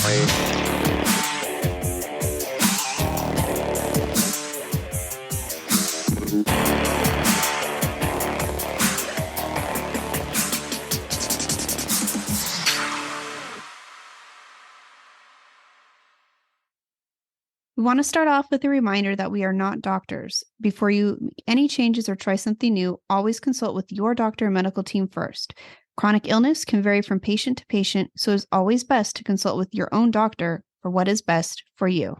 We want to start off with a reminder that we are not doctors. Before you make any changes or try something new, always consult with your doctor and medical team first. Chronic illness can vary from patient to patient, so it's always best to consult with your own doctor for what is best for you.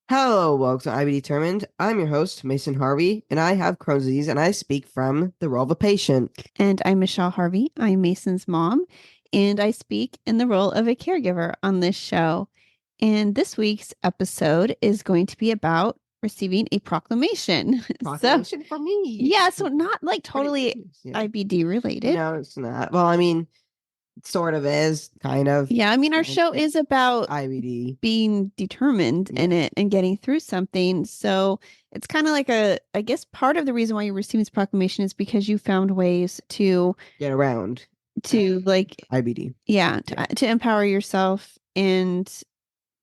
Hello, welcome to I Be Determined. I'm your host, Mason Harvey, and I have Crohn's disease, and I speak from the role of a patient. And I'm Michelle Harvey. I'm Mason's mom, and I speak in the role of a caregiver on this show. And this week's episode is going to be about receiving a proclamation. Proclamation for me. Yeah, so not like totally IBD related. No, it's not. Well, I mean, it sort of is, kind of. Yeah, I mean, our show is about IBD being determined in it and getting through something. So it's kind of like I guess part of the reason why you're receiving this proclamation is because you found ways to get around to like IBD. Yeah, to empower yourself and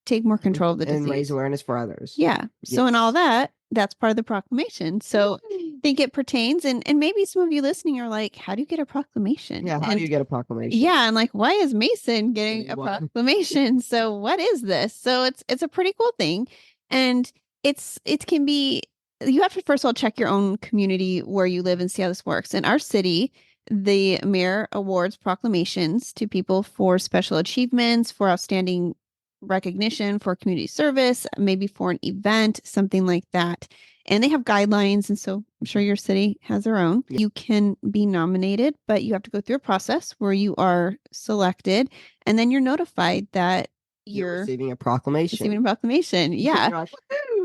take more control of the disease. And raise awareness for others. Yeah. So in all that's part of the proclamation. So I think it pertains. And maybe some of you listening are like, how do you get a proclamation? Yeah, how do you get a proclamation? Yeah. And like, why is Mason getting a proclamation? So what is this? So it's a pretty cool thing. And it can be, you have to first of all check your own community where you live and see how this works. In our city, the mayor awards proclamations to people for special achievements, for outstanding recognition, for community service, maybe for an event, something like that. And they have guidelines. And so I'm sure your city has their own. Yeah. You can be nominated, but you have to go through a process where you are selected. And then you're notified that you're receiving a proclamation. Yeah. Like,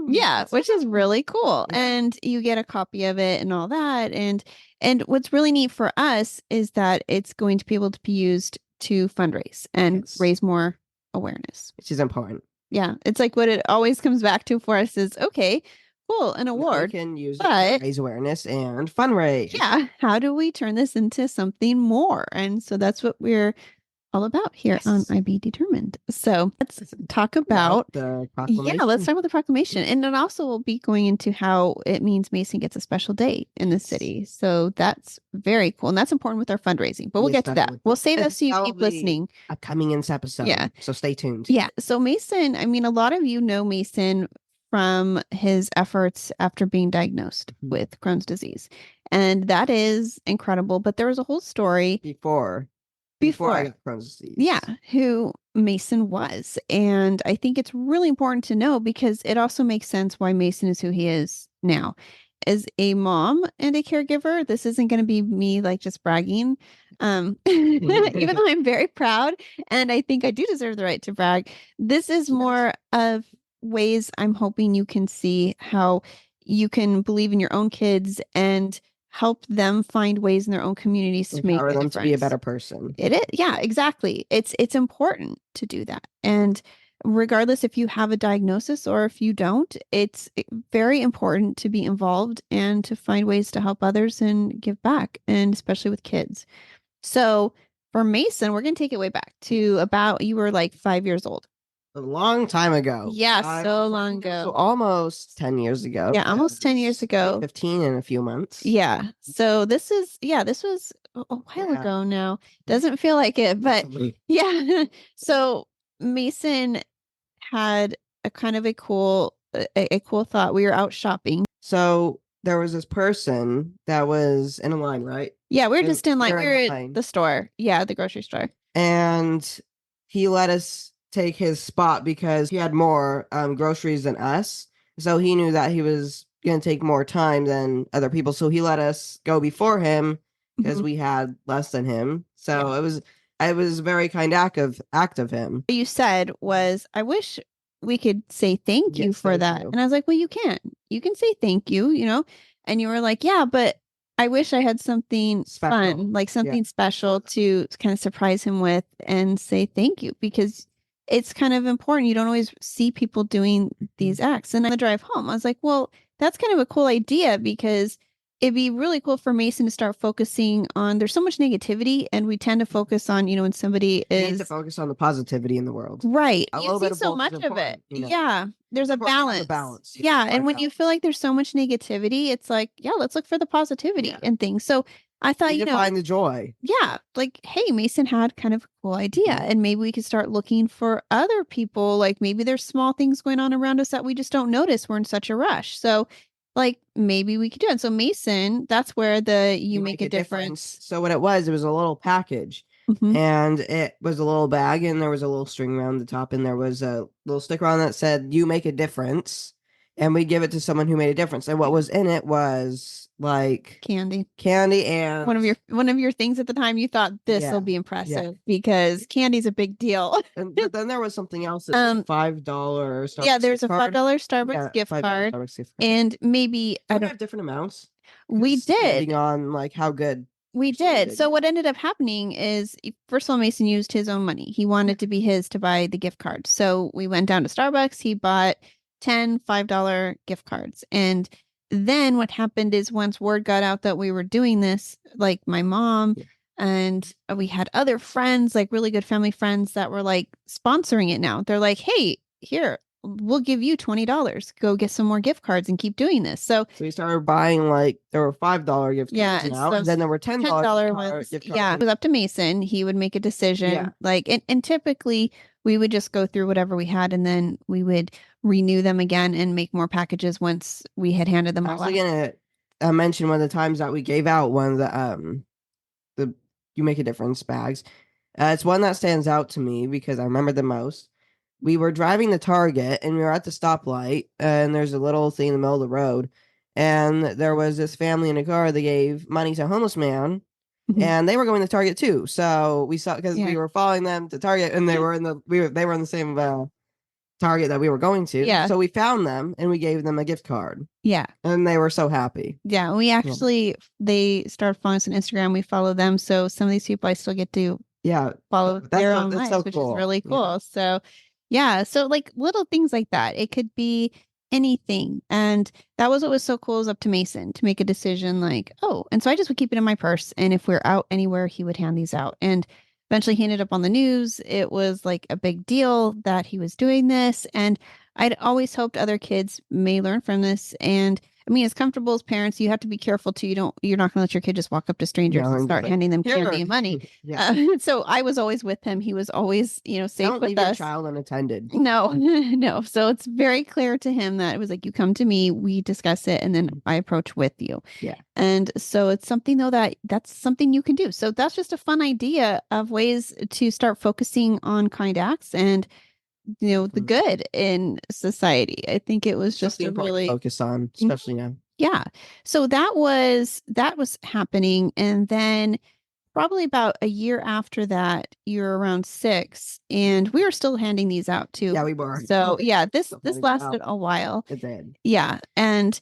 yeah, which is really cool. Yeah. And you get a copy of it and all that. And what's really neat for us is that it's going to be able to be used to fundraise and raise more awareness, which is important. Yeah, it's like what it always comes back to for us is, okay, cool, an award, we can use it to raise awareness and fundraise. Yeah, how do we turn this into something more? And so that's what we're all about here on I Be Determined. So let's talk about the proclamation. Yeah, let's talk about the proclamation. And then also we'll be going into how it means Mason gets a special day in the city. So that's very cool. And that's important with our fundraising. But we'll get to that. We'll save that so you keep listening. Upcoming in this episode. Yeah. So stay tuned. Yeah. So Mason, I mean, a lot of you know Mason from his efforts after being diagnosed with Crohn's disease. And that is incredible. But there was a whole story before I got Crohn's disease. Yeah, who Mason was. And I think it's really important to know because it also makes sense why Mason is who he is now. As a mom and a caregiver, this isn't going to be me like just bragging. Even though I'm very proud and I think I do deserve the right to brag, this is more of ways I'm hoping you can see how you can believe in your own kids and help them find ways in their own communities to make a difference. To be a better person. It is. Yeah, exactly. It's important to do that. And regardless if you have a diagnosis or if you don't, it's very important to be involved and to find ways to help others and give back, and especially with kids. So for Mason, we're going to take it way back to about, you were like 5 years old. A long time ago. Yeah, so long ago. So almost 10 years ago. Yeah, almost 10 years ago. 15 in a few months. Yeah. So this was a while ago now. Doesn't feel like it, but yeah. So Mason had a kind of a cool thought. We were out shopping. So there was this person that was in a line, right? Yeah, we were just in line. We were at the store. Yeah, the grocery store. And he let us take his spot because he had more groceries than us. So he knew that he was going to take more time than other people. So he let us go before him because we had less than him. So it was a very kind act of him. What you said was, I wish we could say thank you for that. And I was like, well, you can say thank you, and you were like, yeah, but I wish I had something fun, like something special to kind of surprise him with and say thank you, because it's kind of important. You don't always see people doing these acts. And on the drive home, I was like, well, that's kind of a cool idea because it'd be really cool for Mason to start focusing on, there's so much negativity, and we tend to focus on, when somebody You need to is focus on the positivity in the world. right. A You little see bit of so both is much of it. important, you know. Yeah. There's a Important to have balance. balance. Yeah. And Find when you balance. feel like there's so much negativity, it's like, yeah, let's look for the positivity Yeah. and things. So I thought, You need to find the joy. yeah, like, hey, Mason had kind of a cool idea, Mhm. and maybe we could start looking for other people. Like maybe there's small things going on around us that we just don't notice. We're in such a rush. So, like, maybe we could do it. So, Mason, that's where the you make a difference. So what it was a little package. Mhm. And it was a little bag, and there was a little string around the top, and there was a little sticker on that said, "You make a difference." And we give it to someone who made a difference. And what was in it was like Candy. and One of your things at the time you thought this will Yeah, be yeah. impressive because candy's a big deal. But then there was something else that said $5 Yeah, Starbucks there's gift a card. $5 Starbucks Yeah, gift $5 card, Starbucks gift card. and maybe I Don't we don't. have different amounts? We Depending did. on like how good. We did. So what ended up happening is, first of all, Mason used his own money. He wanted to be his to buy the gift card. So we went down to Starbucks. He bought 10 $5 gift cards. And then what happened is, once word got out that we were doing this, like my mom Yeah. and we had other friends, like really good family friends, that were like sponsoring it now. They're like, hey, here, we'll give you $20. Go get some more gift cards and keep doing this. So we started buying, like, there were $5 gift cards now, and then there were $10 ones. gift cards. Yeah, it was up to Mason. He would make a decision. Yeah. Like, and typically we would just go through whatever we had, and then we would renew them again and make more packages once we had handed them I all was out. gonna mention one of the times that we gave out one of the You Make a Difference bags. It's one that stands out to me because I remember the most. We were driving to Target, and we were at the stoplight, and there's a little thing in the middle of the road, and there was this family in a car that gave money to a homeless man, Mhm. and they were going to Target too. So we saw, because Yeah. we were following them to Target, and they were in the same Target that we were going to. Yeah. So we found them, and we gave them a gift card, Yeah. and they were so happy. Yeah. We actually, they started following us on Instagram. We follow them. So some of these people I still get to Yeah. follow their own That's lives, so which cool. is really cool. Yeah. So yeah, so like little things like that. It could be anything. And that was what was so cool. It was up to Mason to make a decision, like, oh, and so I just would keep it in my purse. And if we're out anywhere, he would hand these out. And eventually he ended up on the news. It was like a big deal that he was doing this. And I'd always hoped other kids may learn from this. And I mean, as comfortable as parents, you have to be careful too. You're not going to let your kid just walk up to strangers and start handing them candy and money. Yeah. So I was always with him. He was always, safe Don't with leave your us. child unattended. No, no. So it's very clear to him that it was like, you come to me, we discuss it, and then I approach with you. Yeah. And so it's something though that's something you can do. So that's just a fun idea of ways to start focusing on kind acts and the good in society. I think it was just Something a really focus on, especially now. Yeah. So that was happening, and then probably about a year after that, you're around 6, and we were still handing these out too. Yeah, we were. So yeah, this Still handing them lasted out. a while. It did. Yeah, and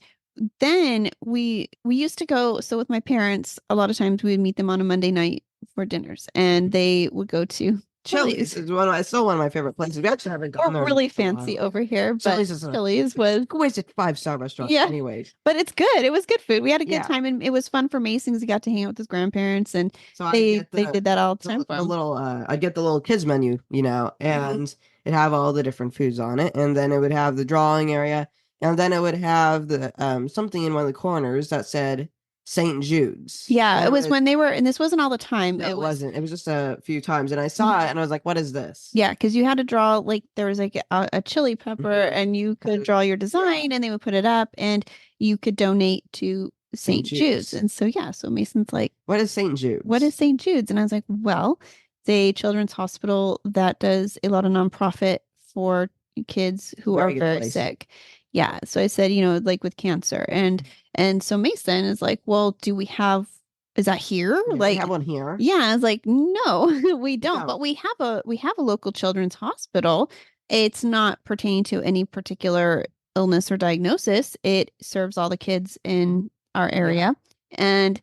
then we used to go. So with my parents, a lot of times we would meet them on a Monday night for dinners, and they would go to Chili's is it's still one of my favorite places. We actually haven't gone We're there. really fancy over here, but Chili's was always a 5-star restaurant. Yeah. Anyways, but it's good. It was good food. We had a good Yeah. time, and it was fun for Mason because he got to hang out with his grandparents, and so they did that all the time for the him. little I'd get the little kids menu, and it'd have all the different foods on it, and then it would have the drawing area, and then it would have the something in one of the corners that said St. Jude's. Yeah, it was And when they were, and this wasn't all the time. No, it wasn't. It was just a few times, and I saw it, and I was like, "What is this?" Yeah, because you had to draw, like, there was like a chili pepper, Mhm. and you could draw your design, and they would put it up, and you could donate to St. Jude's. And so yeah, so Mason's like, "What is St. Jude's? What is St. Jude's?" And I was like, well, it's a children's hospital that does a lot of nonprofit for kids who Very are good very place. sick. Yeah. So I said, like with cancer. And so Mason is like, well, is that here? Yeah, Like, we have one here. yeah, I was like, no, we don't. No. But we have a local children's hospital. It's not pertaining to any particular illness or diagnosis. It serves all the kids in our area. And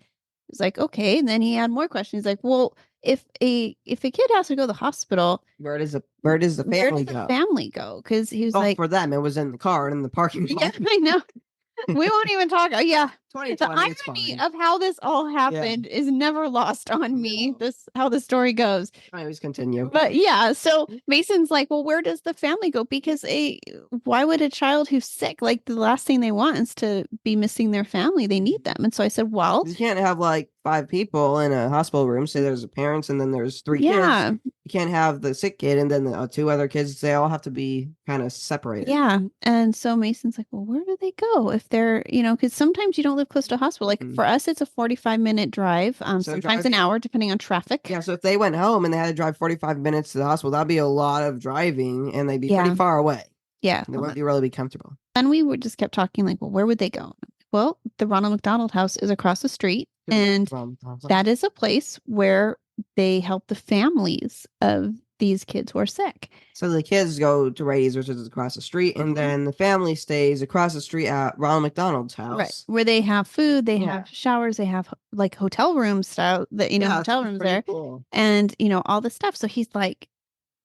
it's like, okay. And then he had more questions. He's like, well, if a kid has to go to the hospital, Where does the where family does go? the family go? Because he was Well, like, for them, it was in the car and in the parking yeah, lot. I know. We won't even talk. Yeah, The 2020, it's irony fine. of how this all happened is never lost on me. No. This how the story goes. I always continue. But yeah, so Mason's like, well, where does the family go? Because why would a child who's sick, like the last thing they want is to be missing their family? They need them. And so I said, well, You can't have like 5 people in a hospital room. Say there's the parents and then there's 3 yeah, kids. You can't have the sick kid and then the 2 other kids. They all have to be kind of separated. yeah. And so Mason's like, well, where do they go if they're, because sometimes you don't live close to a hospital. Like for us, it's a 45-minute drive, So sometimes an hour, depending on traffic. Yeah, so if they went home and they had to drive 45 minutes to the hospital, that'd be a lot of driving and they'd be Yeah. pretty far away. Yeah. They wouldn't really be comfortable. And we would just kept talking like, well, where would they go? Well, the Ronald McDonald House is across the street, and that is a place where they help the families of these kids who are sick. So the kids go to Rady's, which is across the street, and then the family stays across the street at Ronald McDonald's house. Right. Where they have food, they have showers, they have like hotel room style that, hotel rooms there. Cool. And, all the stuff. So he's like,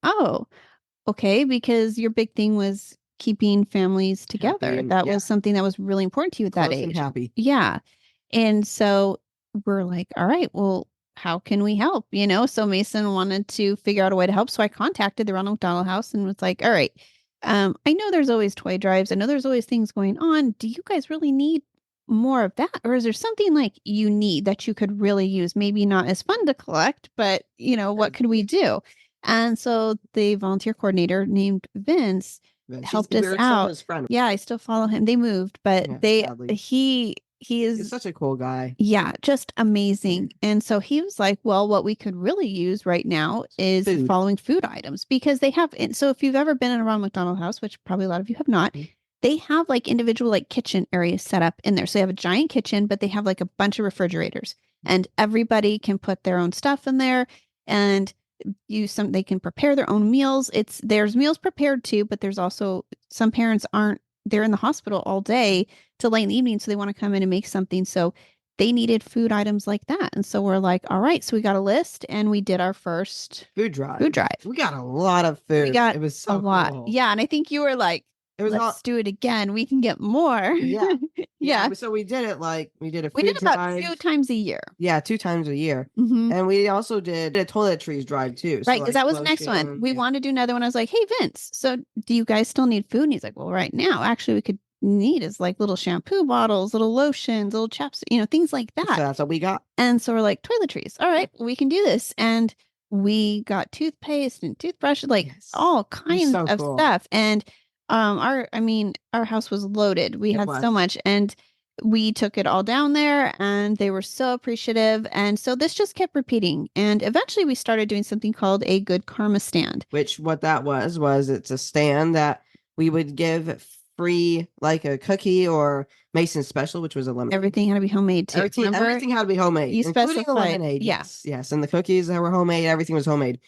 oh, okay, because your big thing was keeping families together. That was something that was really important to you at that age. Happy. Yeah. And so we're like, all right, well, how can we help? So Mason wanted to figure out a way to help. So I contacted the Ronald McDonald House and was like, all right, I know there's always toy drives. I know there's always things going on. Do you guys really need more of that? Or is there something like you need that you could really use? Maybe not as fun to collect, but what could we do? And so the volunteer coordinator named Vince helped us out. Yeah, I still follow him. They moved, but he's such a cool guy. Yeah, just amazing. And so he was like, well, what we could really use right now is following food items because they have. And so if you've ever been in a Ronald McDonald House, which probably a lot of you have not, they have like individual like kitchen areas set up in there. So they have a giant kitchen, but they have like a bunch of refrigerators and everybody can put their own stuff in there and they can prepare their own meals. There's meals prepared too, but there's also some parents they're in the hospital all day till late in the evening. So they want to come in and make something. So they needed food items like that. And so we're like, all right, so we got a list and we did our first food drive. We got a lot of food. It was so a lot. Cool. Yeah. And I think you were like, let's do it again. We can get more. Yeah. Yeah. So we did it we did we did about 2 times a year. Yeah, 2 times a year. Mm-hmm. And we also did a toiletries drive too. Right, because that was the next one. We wanted to do another one. I was like, hey, Vince, so do you guys still need food? And he's like, well, right now, actually, we could need is like little shampoo bottles, little lotions, little chapstick, things like that. So that's what we got. And so we're like, toiletries. All right, we can do this. And we got toothpaste and toothbrushes, like all kinds of stuff. And our house was loaded. We had so much, and we took it all down there, and they were so appreciative. And so this just kept repeating. And eventually we started doing something called a good karma stand. Which what that was it's a stand that we would give free, like a cookie or Mason special, which was a lemonade. Everything had to be homemade too. Everything had to be homemade. You specified. Lemonade. Yes. And the cookies that were homemade, everything was homemade.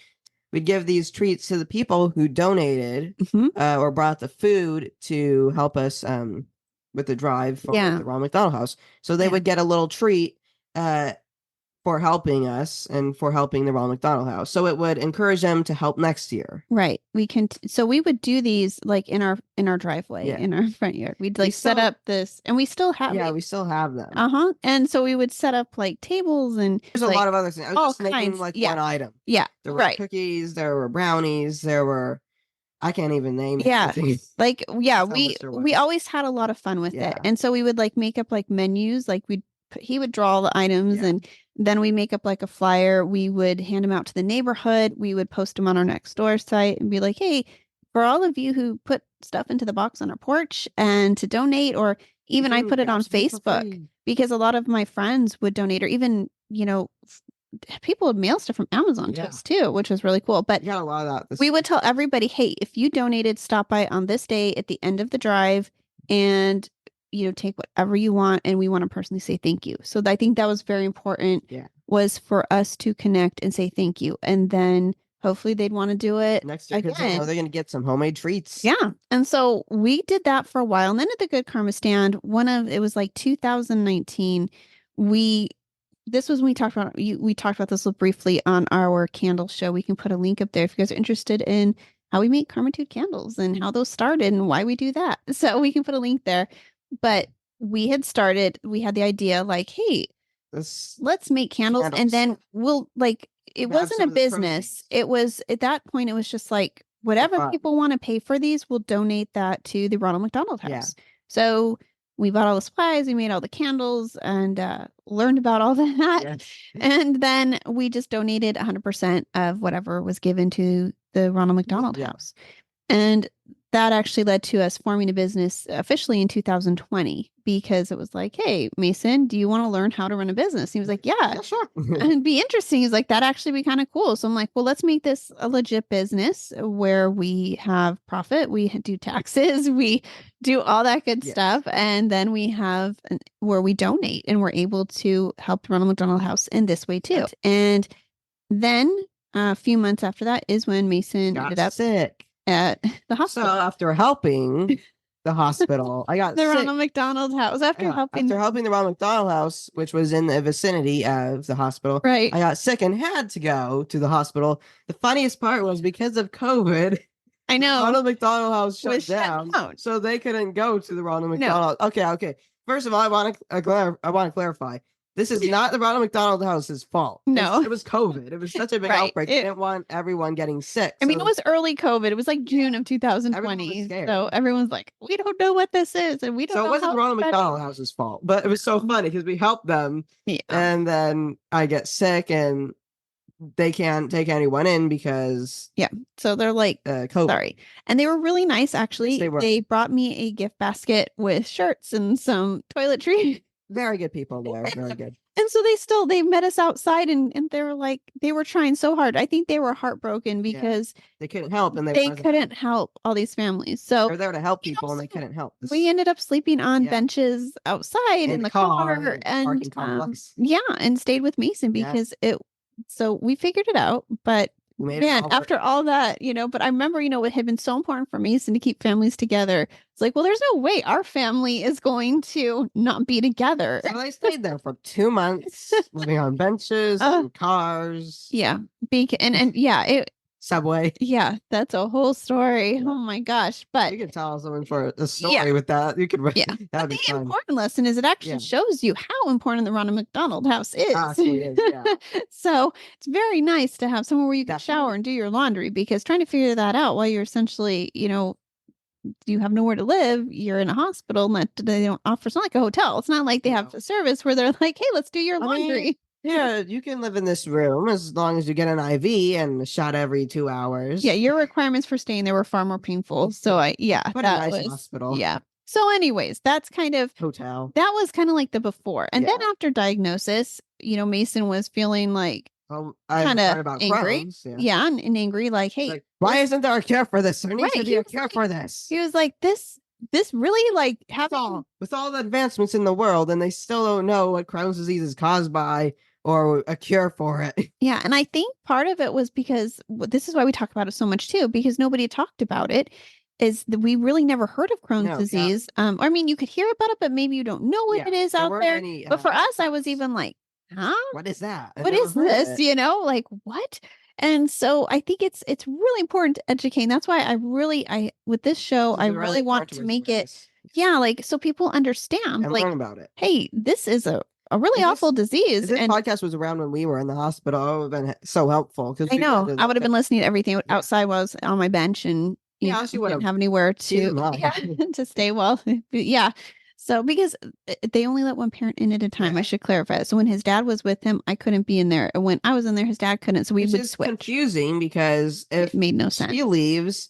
We'd give these treats to the people who donated or brought the food to help us with the drive for the Ronald McDonald House. So they would get a little treat for helping us and for helping the Ronald McDonald House. So it would encourage them to help next year. Right. So we would do these like in our driveway, in our front yard. We'd set up this, and we still have we still have them. And so we would set up like tables, and there's a lot of other things. I was just making like one item. Yeah. There were cookies, there were brownies, there were I can't even name it. Yeah. We always had a lot of fun with it. And so we would like make up like menus, like he would draw all the items and then we make up like a flyer. We would hand them out to the neighborhood. We would post them on our next door site and be like, hey, for all of you who put stuff into the box on our porch and to donate, or even I put it on Facebook because a lot of my friends would donate, or even, people would mail stuff from Amazon to us too, which was really cool. But a lot of that. We would tell everybody, hey, if you donated, stop by on this day at the end of the drive and take whatever you want, and we want to personally say thank you. So I think that was very important, was for us to connect and say thank you. And then hopefully they'd want to do it next year because they're going to get some homemade treats. Yeah. And so we did that for a while. And then at the Good Karma Stand, it was like 2019, this was when we talked about this briefly on our candle show. We can put a link up there if you guys are interested in how we make Karmatude candles and how those started and why we do that. So we can put a link there. But we had the idea like, hey, This let's make candles, and candles. then we'll like, it Grab wasn't some a of the business. proceeds. It was at that point, it was just like whatever fun. people want to pay for these, we'll donate that to the Ronald McDonald Yeah. House. So we bought all the supplies, we made all the candles, and learned about all that. Yes. And then we just donated 100% of whatever was given to the Ronald McDonald Yeah. House. And that actually led to us forming a business officially in 2020, because it was like, hey, Mason, do you want to learn how to run a business? He was like, yeah. Yeah, sure. And it'd be interesting. He's like, that actually be kind of cool. So I'm like, well, let's make this a legit business where we have profit, we do taxes, we do all that good Yes. stuff. And then we have where we donate, and we're able to help the Ronald McDonald House in this way too. And then a few months after that is when Mason Got ended up sick at the So hospital. after helping the hospital, I got The sick. Ronald McDonald House. After Yeah, helping after helping the Ronald McDonald House, which was in the vicinity of the hospital, Right. I got sick and had to go to the hospital. The funniest part was because of COVID, I the know. Ronald McDonald House shut Was shut down, down. so they couldn't go to the Ronald No. McDonald. Okay. First of all, I want to clarify. This is not the Ronald McDonald House's fault. No. It was COVID. It was such a big Right. outbreak. They didn't want everyone getting sick. I mean, so it was early COVID. It was like June of everyone 2020. was scared. So everyone's like, we don't know what this is, and we don't So know it wasn't how the Ronald to spread McDonald House's fault, but it was so funny because we helped them, it. Yeah. and then I get sick, and they can't take anyone in because So they're like, COVID. sorry. And they were really nice, actually. Yes, they were. They brought me a gift basket with shirts and some toiletry. Very good people there. Very good. And so they met us outside, and they were like, they were trying so hard. I think they were heartbroken because They couldn't help, and they couldn't help all these families. So They're there to help you know, people, and they couldn't help. we ended up sleeping on Yeah. benches outside in the car, and parking complex. and stayed with Mason Yeah. because so we figured it out. But We made it man, all work. after all that, but I remember, it had been so important for Mason to keep families together. It's like, well, there's no way our family is going to not be together. So they stayed there for 2 months, living on benches, and cars. Yeah. Subway. Yeah, that's a whole story. Yeah. Oh my gosh. But You could tell someone for a story with that. You could yeah. That'd be The fun. important lesson is it actually shows you how important the Ronald McDonald House is. Actually is, yeah. So it's very nice to have somewhere where you can Definitely. shower and do your laundry, because trying to figure that out while you're essentially, you have nowhere to live, you're in a hospital, and they don't offer. It's not like a hotel. It's not like they have a service where they're like, hey, let's do your laundry. Yeah, you can live in this room as long as you get an IV and a shot every 2 hours. Yeah, your requirements for staying there were far more painful. So What a nice hospital. Yeah. So anyways, that's kind of Hotel. that was kind of like the before. And then Yeah. after diagnosis, Mason was feeling like I've kind heard of about angry. Crohn's, Yeah, and angry, like, hey, like, why isn't there a cure for this? There needs to Right, be he a was cure like- for this. he was like, this really like With all the advancements in the world, and they still don't know what Crohn's disease is caused by or a cure for it. Yeah, and I think part of it was because this is why we talk about it so much too, because nobody talked about it. Is that we really never heard of Crohn's disease. I mean, you could hear about it, but maybe you don't know what it is out there. But for us, I was even like, huh? What is that? What is this? Like what? And so I think it's really important to educate. And that's why I with this show, I really want to make it, like, so people understand, and like, learn about it. Hey, this is a really awful disease. If this podcast was around when we were in the hospital, it would have been so helpful. I know. I would have been listening to everything outside while I was on my bench, and didn't have anywhere to stay well. Yeah. So because they only let one parent in at a time, I should clarify. So when his dad was with him, I couldn't be in there. And when I was in there, his dad couldn't. So we would switch. Confusing because if it made no sense. She leaves,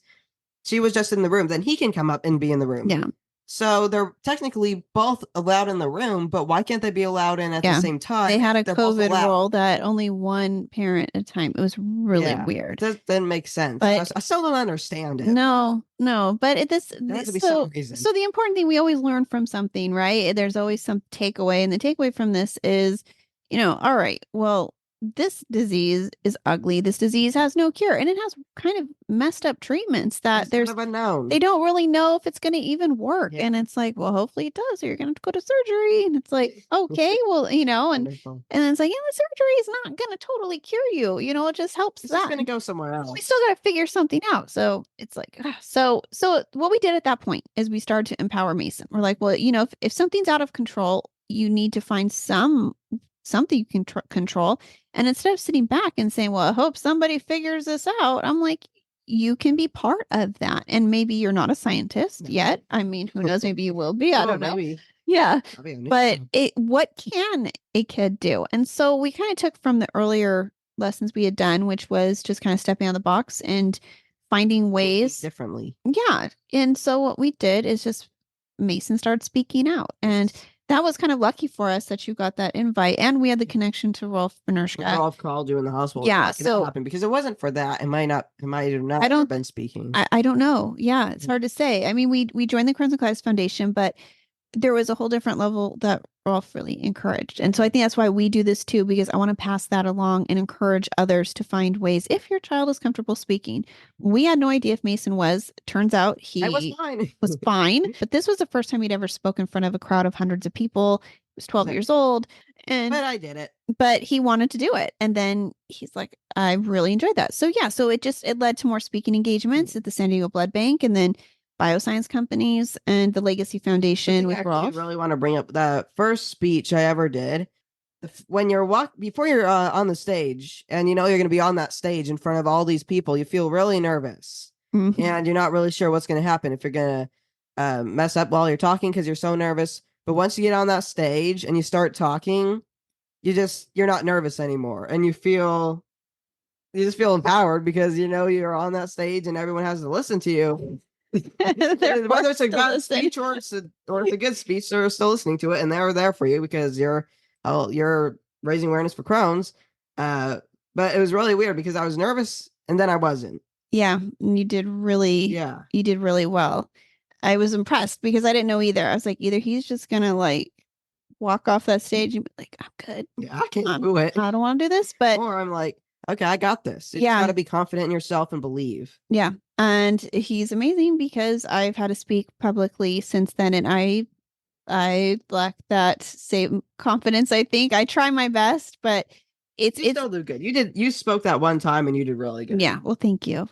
she was just in the room, then he can come up and be in the room. Yeah. So they're technically both allowed in the room, but why can't they be allowed in at the same time? They had a COVID rule that only one parent at a time. It was really weird. That didn't make sense. But I still don't understand it. No. But there has to be some reason. So the important thing, we always learn from something, right? There's always some takeaway. And the takeaway from this is, all right, well, this disease is ugly. This disease has no cure, and it has kind of messed up treatments that It's kind of unknown. they don't really know if it's going to even work. Yeah. And it's like, well, hopefully it does, or you're going to go to surgery. And it's like, okay, well, and Wonderful. then it's like, yeah, the surgery is not going to totally cure you. It just helps It's that. just gonna go somewhere else. We still got to figure something out. So it's like, so what we did at that point is we started to empower Mason. We're like, well, if something's out of control, you need to find something you can control. And instead of sitting back and saying, well, I hope somebody figures this out, I'm like, you can be part of that. And maybe you're not a scientist yet. I mean, who knows? Maybe you will be. I don't know. Maybe. Yeah. But what can a kid do? And so we kind of took from the earlier lessons we had done, which was just kind of stepping on the box and finding ways differently. Yeah. And so what we did is just Mason started speaking out. And that was kind of lucky for us that you got that invite, and we had the connection to Rolf Benershka. Rolf called you in the hospital. Yeah, so happened because it wasn't for that. It might have not have been speaking. I don't know. Yeah, it's hard to say. I mean, we joined the Crohn's and Colitis Foundation, but there was a whole different level that Rolf really encouraged. And so I think that's why we do this too, because I want to pass that along and encourage others to find ways. If your child is comfortable speaking, we had no idea if Mason was. Turns out he was fine. But this was the first time he'd ever spoken in front of a crowd of hundreds of people. He was 12 years old. But I did it. But he wanted to do it. And then he's like, I really enjoyed that. So yeah, so it led to more speaking engagements at the San Diego Blood Bank, and then bioscience companies and the Legacy Foundation with Rolf. I really want to bring up the first speech I ever did. When you're before you're on the stage, and you're going to be on that stage in front of all these people, you feel really nervous, and you're not really sure what's going to happen, if you're going to mess up while you're talking because you're so nervous. But once you get on that stage and you start talking, you're not nervous anymore, and you just feel empowered because you're on that stage and everyone has to listen to you. Whether it's a bad speech or it's a good speech, they're still listening to it, and they're there for you because you're raising awareness for Crohn's. But it was really weird because I was nervous and then I wasn't. Yeah, you did really well. I was impressed because I didn't know either. I was like, either he's just gonna walk off that stage and be like, I'm good. Yeah, I can't do it. I don't want to do this, but or I'm like, okay, I got this. You got to be confident in yourself and believe. Yeah. And he's amazing because I've had to speak publicly since then. And I lack that same confidence. I think I try my best, but you still do good. You spoke that one time and you did really good. Yeah. Well, thank you.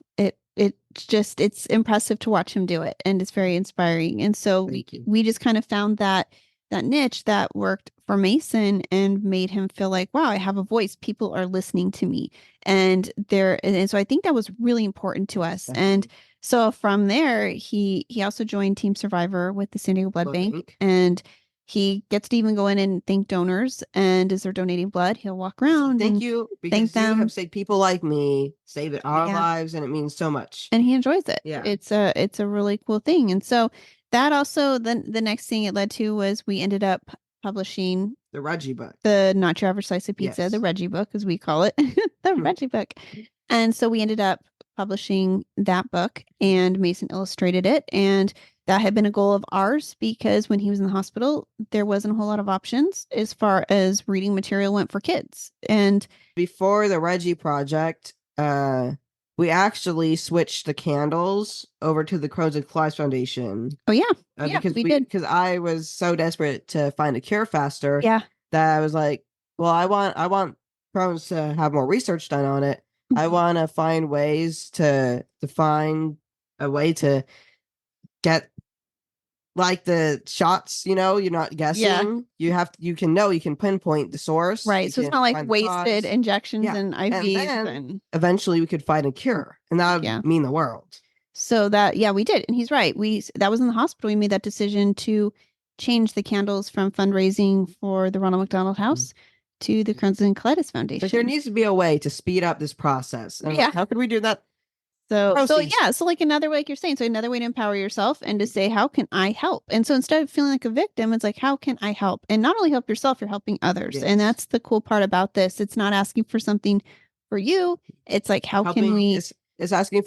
It's impressive to watch him do it. And it's very inspiring. And so we just kind of found that niche that worked for Mason and made him feel like, wow, I have a voice. People are listening to me. And so I think that was really important to us. Definitely. And so from there, he also joined Team Survivor with the San Diego Blood Bank, and he gets to even go in and thank donors. And as they're donating blood, he'll walk around. Thank you. Because you have saved people like me, saved our lives, and it means so much. And he enjoys it. Yeah. It's a really cool thing. And so that also, the next thing it led to was we ended up publishing the Reggie book, the Not Your Average Slice of Pizza, the Reggie book, as we call it, the Reggie book. And so we ended up publishing that book, and Mason illustrated it. And that had been a goal of ours because when he was in the hospital, there wasn't a whole lot of options as far as reading material went for kids. And before the Reggie project, we actually switched the candles over to the Crohn's and Colitis Foundation. Oh yeah, because we did. Because I was so desperate to find a cure faster. Yeah, that I was like, well, I want Crohn's to have more research done on it. I want to find ways to find a way to get the shots. You're not guessing. Yeah. You can pinpoint the source. Right. So it's not like wasted injections and IVs. And then eventually we could find a cure, and that would mean the world. So we did. And he's right. That was in the hospital. We made that decision to change the candles from fundraising for the Ronald McDonald House to the Crohn's and Colitis Foundation. But there needs to be a way to speed up this process. And how could we do that? So like another way, like you're saying, so another way to empower yourself and to say, how can I help? And so instead of feeling like a victim, it's like, how can I help? And not only help yourself, you're helping others. Yes. And that's the cool part about this. It's not asking for something for you. It's like, can we? It's asking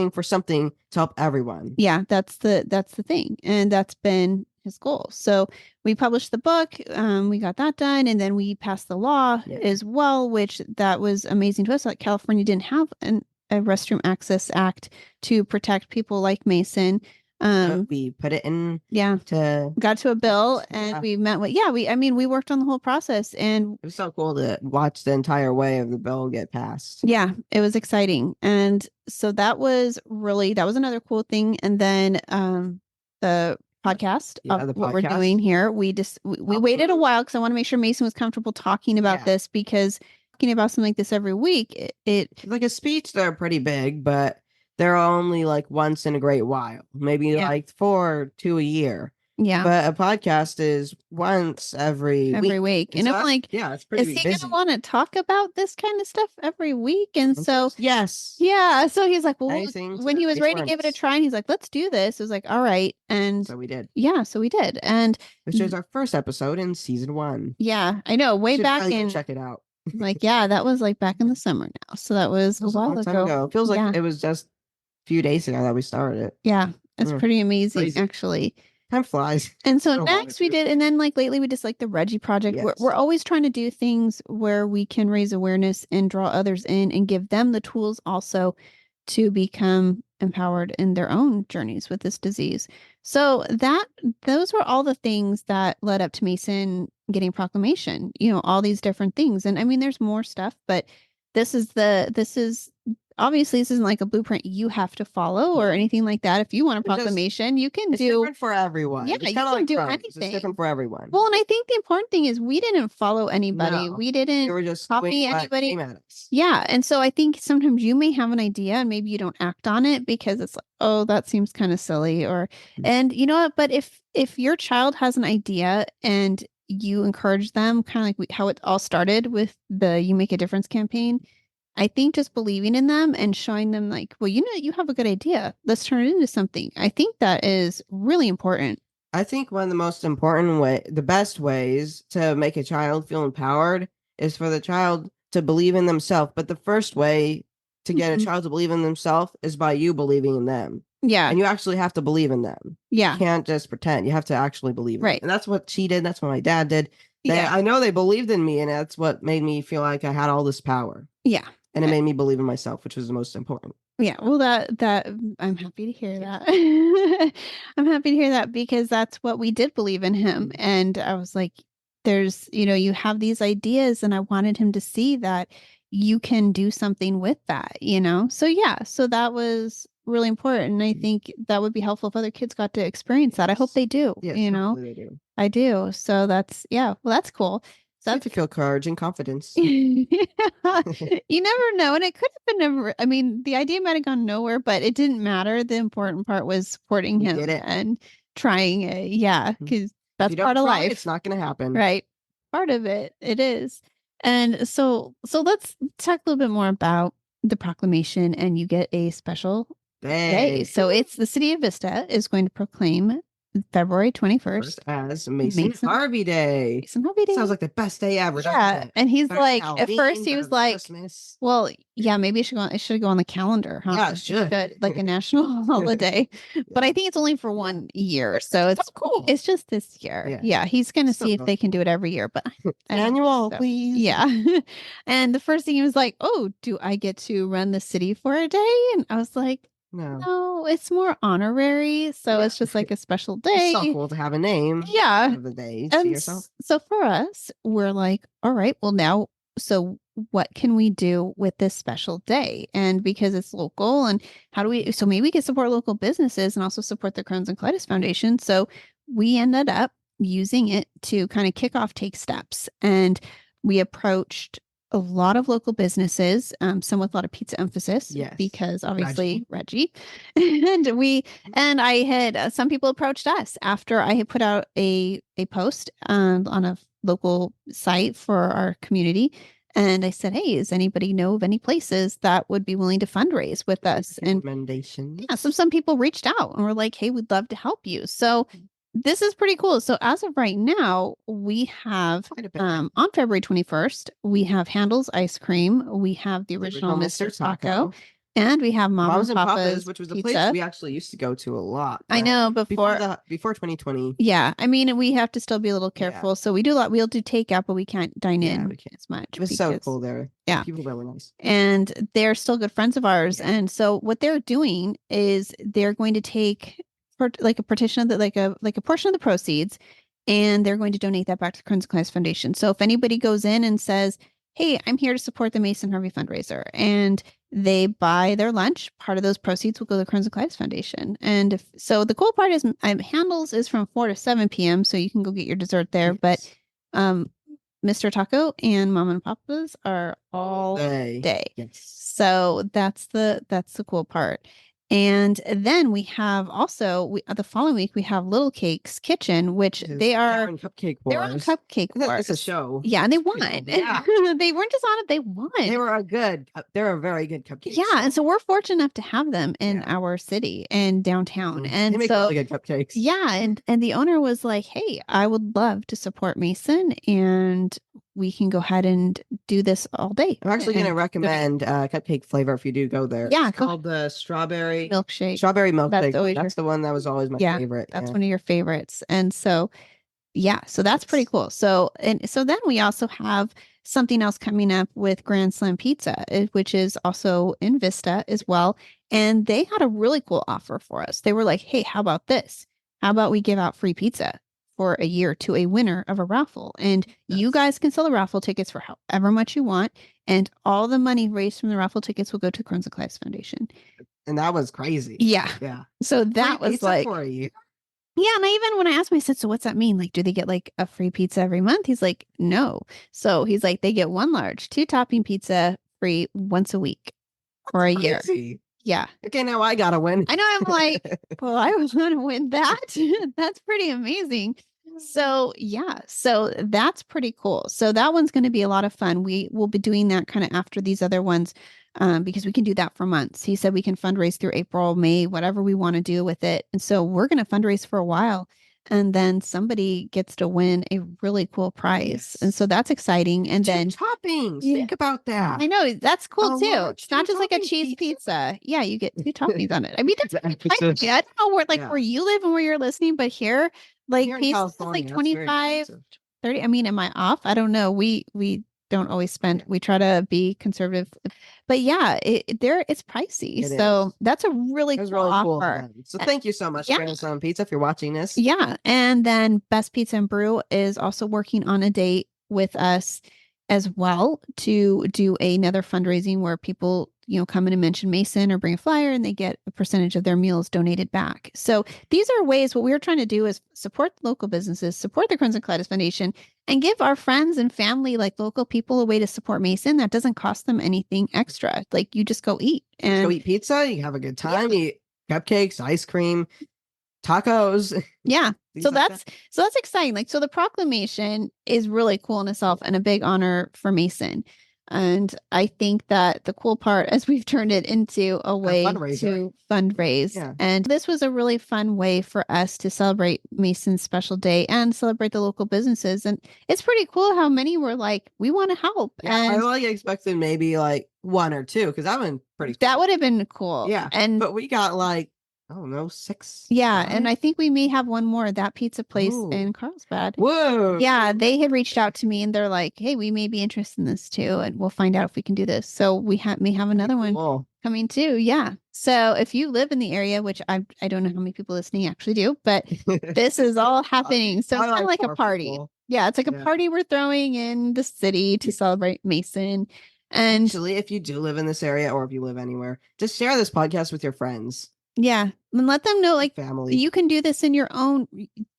for something to help everyone. Yeah, that's the thing. And that's been his goal. So we published the book, we got that done, and then we passed the law as well, which that was amazing to us. Like California didn't have a restroom access act to protect people like Mason. We put it in. Got to a bill, and we met with. We worked on the whole process, and it was so cool to watch the entire way of the bill get passed. Yeah, it was exciting, and so that was another cool thing. And then the podcast of what we're doing here, we waited a while because I want to make sure Mason was comfortable talking about this, because talking about something like this every week, it's like a speech. They're pretty big, but they're only like once in a great while, maybe like 4 to a year. Yeah. But a podcast is once every week. And I'm like, it's pretty busy. Is he gonna want to talk about this kind of stuff every week? And so yes. Yeah. So he's like, well, when he was ready to give it a try, and he's like, let's do this. It was like, all right. And so we did. Yeah, so we did. And which is our first episode in season 1. Yeah, I know. Way back in check it out. That was like back in the summer now. So that was a while ago. It feels like it was just a few days ago that we started it. Yeah. It's pretty amazing, actually. Time flies. And so next we did, and then like lately we just like the Reggie Project. We're always trying to do things where we can raise awareness and draw others in and give them the tools also to become empowered in their own journeys with this disease. So those were all the things that led up to Mason getting proclamation, all these different things. And I mean, there's more stuff, but this is obviously this isn't like a blueprint you have to follow or anything like that. If you want a proclamation, you can do. It's different for everyone. Yeah, you can do anything. It's different for everyone. Well, and I think the important thing is we didn't follow anybody. No, we didn't were just copy anybody. Yeah, and so I think sometimes you may have an idea and maybe you don't act on it because it's like, oh, that seems kind of silly, and you know what? But if your child has an idea and you encourage them, kind of like how it all started with the You Make a Difference campaign. I think just believing in them and showing them like, well, you have a good idea. Let's turn it into something. I think that is really important. I think one of the most important the best ways to make a child feel empowered is for the child to believe in themselves. But the first way to get a child to believe in themselves is by you believing in them. Yeah. And you actually have to believe in them. Yeah. You can't just pretend. You have to actually believe in them. And that's what she did. That's what my dad did. I know they believed in me, and that's what made me feel like I had all this power. Yeah. And it made me believe in myself, which was the most important. Yeah, well, that I'm happy to hear that. I'm happy to hear that because that's what we did believe in him. And I was like, there's, you have these ideas, and I wanted him to see that you can do something with that, So yeah, so that was really important. And I think that would be helpful if other kids got to experience that. I hope they do, Yes, hopefully they do. I do. So that's cool. That's to feel courage and confidence. You never know. And it could have been I mean, the idea might have gone nowhere, but it didn't matter. The important part was supporting him and trying it. Yeah. Because that's part of life. It's not going to happen. Right. Part of it. It is. And so let's talk a little bit more about the proclamation, and you get a special day. So it's the city of Vista is going to proclaim February 21st as Mason Harvey Day. Mason Harvey Day. Sounds like the best day ever. Yeah. And he's like, Halloween, at first he was like, Christmas. well, yeah, maybe it should go on the calendar. Huh? Yeah, it should. Like a national holiday. But I think it's only for 1 year. So it's cool. It's just this year. Yeah. He's going to see if they can do it every year. But annual, please. Yeah. And the first thing he was like, oh, do I get to run the city for a day? And I was like, no, it's more honorary. So it's just like a special day. It's so cool to have a name. Yeah. Of the day to yourself. So for us, we're like, all right, well now, so what can we do with this special day? And because it's local, and so maybe we can support local businesses and also support the Crohn's and Colitis Foundation. So we ended up using it to kind of kick off Take Steps. And we approached a lot of local businesses, some with a lot of pizza emphasis, because obviously Reggie. and I had some people approached us after I had put out a post on a local site for our community. And I said, hey, does anybody know of any places that would be willing to fundraise with us? And recommendations. Yeah, so some people reached out and were like, hey, we'd love to help you. So this is pretty cool. So as of right now, we have on February 21st, we have Handel's Ice Cream. We have the original Mr. Taco. And we have Moms and Papa's, which was a place pizza. we actually used to go to a lot. I know before 2020. Yeah, I mean, we have to still be a little careful. Yeah. So we do a lot. We'll do takeout, but we can't dine in we can't. as much. It was so cool there. Yeah. People were really nice. And they're still good friends of ours. Yeah. And so what they're doing is they're going to take like a partition of the like a portion of the proceeds, and they're going to donate that back to the Crohn's Colitis Foundation. So if anybody goes in and says, "Hey, I'm here to support the Mason Harvey fundraiser," and they buy their lunch, part of those proceeds will go to the Crohn's Colitis Foundation. And so the cool part is handles is from 4 to 7 p.m. So you can go get your dessert there. Yes. But Mr. Taco and Mom and Papa's are all day. Yes. So that's the cool part. And then we have also the following week we have Little Cake's Kitchen, which they are cupcake wars. They're on Cupcake Wars. It's a show. Yeah, and they won. Yeah. They weren't just on it; they won. They're a very good cupcake. Yeah, and so we're fortunate enough to have them in our city and downtown. And they make really good cupcakes. Yeah, and the owner was like, "Hey, I would love to support Mason, and we can go ahead and do this all day." I'm actually going to recommend cupcake flavor if you do go there. Yeah, it's called the strawberry milkshake. Strawberry milkshake. That's the one that was always my favorite. That's one of your favorites. And so, yeah, so that's pretty cool. So then we also have something else coming up with Grand Slam Pizza, which is also in Vista as well. And they had a really cool offer for us. They were like, "Hey, how about this? How about we give out free pizza for a year to a winner of a raffle? And you guys can sell the raffle tickets for however much you want. And all the money raised from the raffle tickets will go to Crohn's Colitis Foundation." And that was crazy. Yeah. Yeah. So that was like, for a year. Yeah. And when I asked him, I said, "So what's that mean? Like, do they get like a free pizza every month?" He's like, "No." So he's like, they get 1 large, 2 topping pizza free once a week for a year. Yeah. Okay, now I gotta win. I know. I'm like, well, I want to win that. That's pretty amazing. So yeah, so that's pretty cool. So that one's going to be a lot of fun. We will be doing that kind of after these other ones, because we can do that for months. He said we can fundraise through April, May, whatever we want to do with it. And so we're going to fundraise for a while, and then somebody gets to win a really cool prize. Yes. And so that's exciting. And 2 then toppings. Think about that. I know, that's cool too. It's not just like a cheese pizza. Yeah, you get 2 toppings on it. I mean, that's I don't know where you live and where you're listening, but here, like pieces like 25, 30. I mean, am I off? I don't know. We don't always spend. We try to be conservative, but yeah, it's pricey. So that's a really cool offer. So thank you so much, Grand Slam Pizza, if you're watching this. Yeah, and then Best Pizza and Brew is also working on a date with us as well to do another fundraising where people, come in and mention Mason or bring a flyer, and they get a percentage of their meals donated back. So these are ways. What we are trying to do is support local businesses, support the Crohn's and Colitis Foundation, and give our friends and family, like local people, a way to support Mason that doesn't cost them anything extra. Like, you just go eat and go eat pizza. You have a good time. You eat cupcakes, ice cream, tacos. Yeah. So that's exciting. Like, so the proclamation is really cool in itself and a big honor for Mason. And I think that the cool part is we've turned it into a way to fundraise. Yeah. And this was a really fun way for us to celebrate Mason's special day and celebrate the local businesses. And it's pretty cool how many were like, we want to help. Yeah, and I really expected maybe like 1 or 2, because that would have been pretty cool. That would have been cool. Yeah. But we got like, I don't know, 6. Yeah. 5? And I think we may have one more. That pizza place in Carlsbad. Whoa. Yeah. They had reached out to me and they're like, "Hey, we may be interested in this too. And we'll find out if we can do this." So we may have another one coming too. Yeah. So if you live in the area, which I don't know how many people listening actually do, but this is all happening. So it's kind of like a party. People. Yeah. It's like a party we're throwing in the city to celebrate Mason. And actually, if you do live in this area or if you live anywhere, just share this podcast with your friends. Yeah. And let them know, like, family. You can do this in your own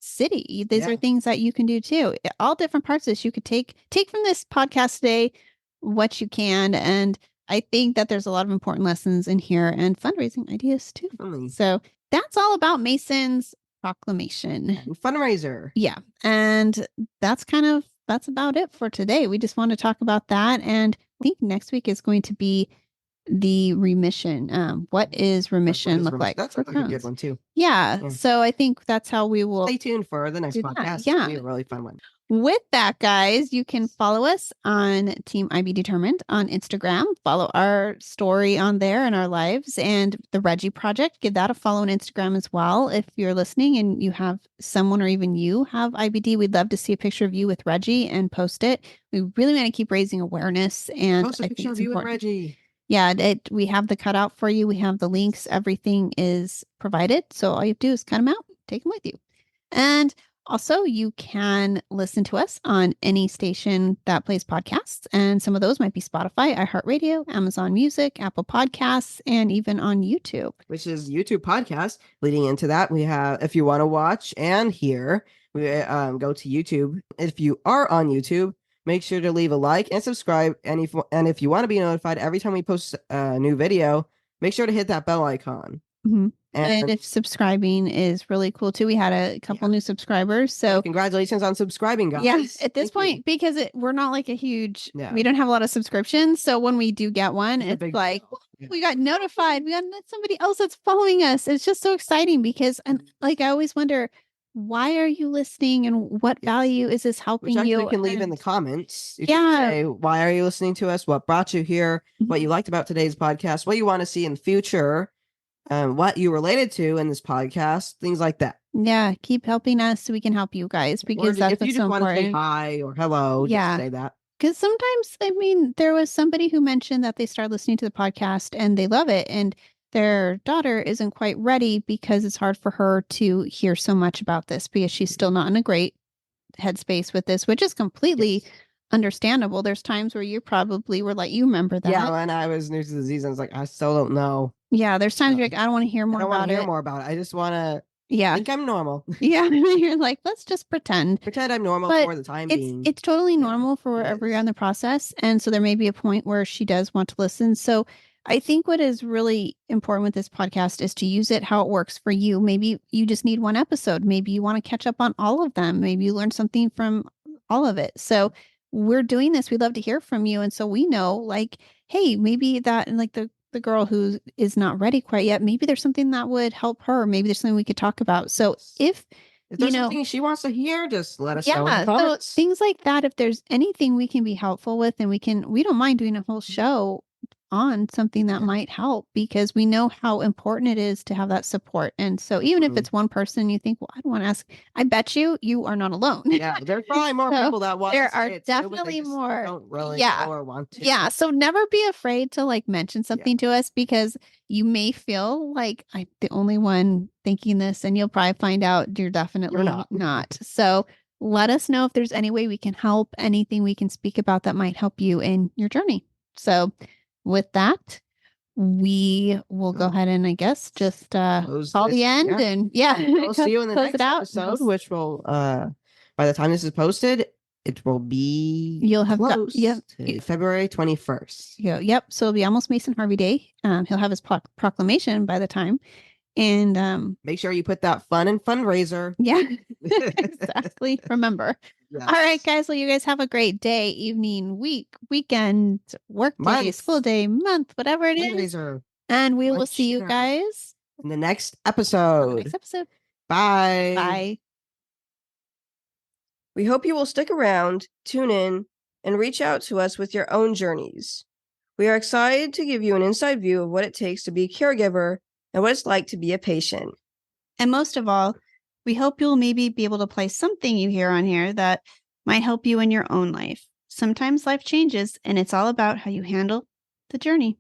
city. These are things that you can do too. All different parts of this. You could take from this podcast today what you can. And I think that there's a lot of important lessons in here and fundraising ideas too. So that's all about Mason's proclamation. And fundraiser. Yeah. And that's about it for today. We just want to talk about that. And I think next week is going to be the remission. What is remission look like? That's for like a good Crohn's? one too. Yeah. Yeah. So I think that's how we will Stay tuned for the next do that. podcast. Yeah. It'll be a really fun one. With that, guys, you can follow us on Team IB Determined on Instagram. Follow our story on there and our lives, and the Reggie Project. Give that a follow on Instagram as well. If you're listening and you have someone or even you have IBD, we'd love to see a picture of you with Reggie and post it. We really want to keep raising awareness, and Post a picture of you with Reggie. Yeah, we have the cutout for you. We have the links. Everything is provided. So all you have to do is cut them out, take them with you. And also, you can listen to us on any station that plays podcasts. And some of those might be Spotify, iHeartRadio, Amazon Music, Apple Podcasts, and even on YouTube. Which is YouTube podcast. Leading into that, we have, if you want to watch and hear, we go to YouTube. If you are on YouTube, make sure to leave a like and subscribe. And if you want to be notified every time we post a new video, make sure to hit that bell icon. Mm-hmm. And if subscribing is really cool too, we had a couple new subscribers. So congratulations on subscribing, guys. Yeah, at this point, because we're not like a huge, Yeah. we don't have a lot of subscriptions. So when we do get one, it's like, Yeah. we got notified. We got somebody else that's following us. It's just so exciting because, and like, I always wonder, why are you listening and what value is this helping Which you? You can leave in the comments. You Yeah. can say, why are you listening to us? What brought you here? What you liked about today's podcast? What you want to see in the future? What you related to in this podcast? Things like that. Yeah. Keep helping us so we can help you guys, because that's if you just so want important. to say hi or hello, just say that. Because sometimes, I mean, there was somebody who mentioned that they started listening to the podcast and they love it. And their daughter isn't quite ready because it's hard for her to hear so much about this because she's still not in a great headspace with this, which is completely understandable. There's times where you probably were like, you remember that. Yeah, when I was new to the disease, I was like, I still don't know. Yeah, there's times you're like, I don't want to hear more about it. I don't want to hear more about it. I just want to think I'm normal. Yeah, you're like, let's just pretend. Pretend I'm normal for the time being. It's totally normal for wherever you're in the process. And so there may be a point where she does want to listen. So I think what is really important with this podcast is to use it how it works for you. Maybe you just need one episode. Maybe you want to catch up on all of them. Maybe you learn something from all of it. So we're doing this. We'd love to hear from you. And so we know, like, hey, maybe that, and like the girl who is not ready quite yet, maybe there's something that would help her. Maybe there's something we could talk about. So if there's something she wants to hear, just let us know in the comments. So things like that, if there's anything we can be helpful with, and we don't mind doing a whole show on something that might help, because we know how important it is to have that support. And so even if it's one person, you think, well, I don't want to ask, I bet you are not alone. Yeah, there's probably more people that want there to are definitely more. Don't really know or want to. Yeah, so never be afraid to like mention something to us, because you may feel like I'm the only one thinking this, and you'll probably find out you're definitely not. So let us know if there's any way we can help, anything we can speak about that might help you in your journey. So with that, we will go ahead and, I guess, just call the end. And we'll see you in the next episode, which will by the time this is posted, it will be February 21st. Yep. So it'll be almost Mason Harvey Day. He'll have his proclamation by the time. And make sure you put that fun and fundraiser. Yeah, exactly. Remember. Yes. All right, guys. Well, you guys have a great day, evening, week, weekend, work day, school day, month, whatever it is. And we will see you guys in the next episode. Bye. Bye. We hope you will stick around, tune in, and reach out to us with your own journeys. We are excited to give you an inside view of what it takes to be a caregiver and what it's like to be a patient. And most of all, we hope you'll maybe be able to apply something you hear on here that might help you in your own life. Sometimes life changes, and it's all about how you handle the journey.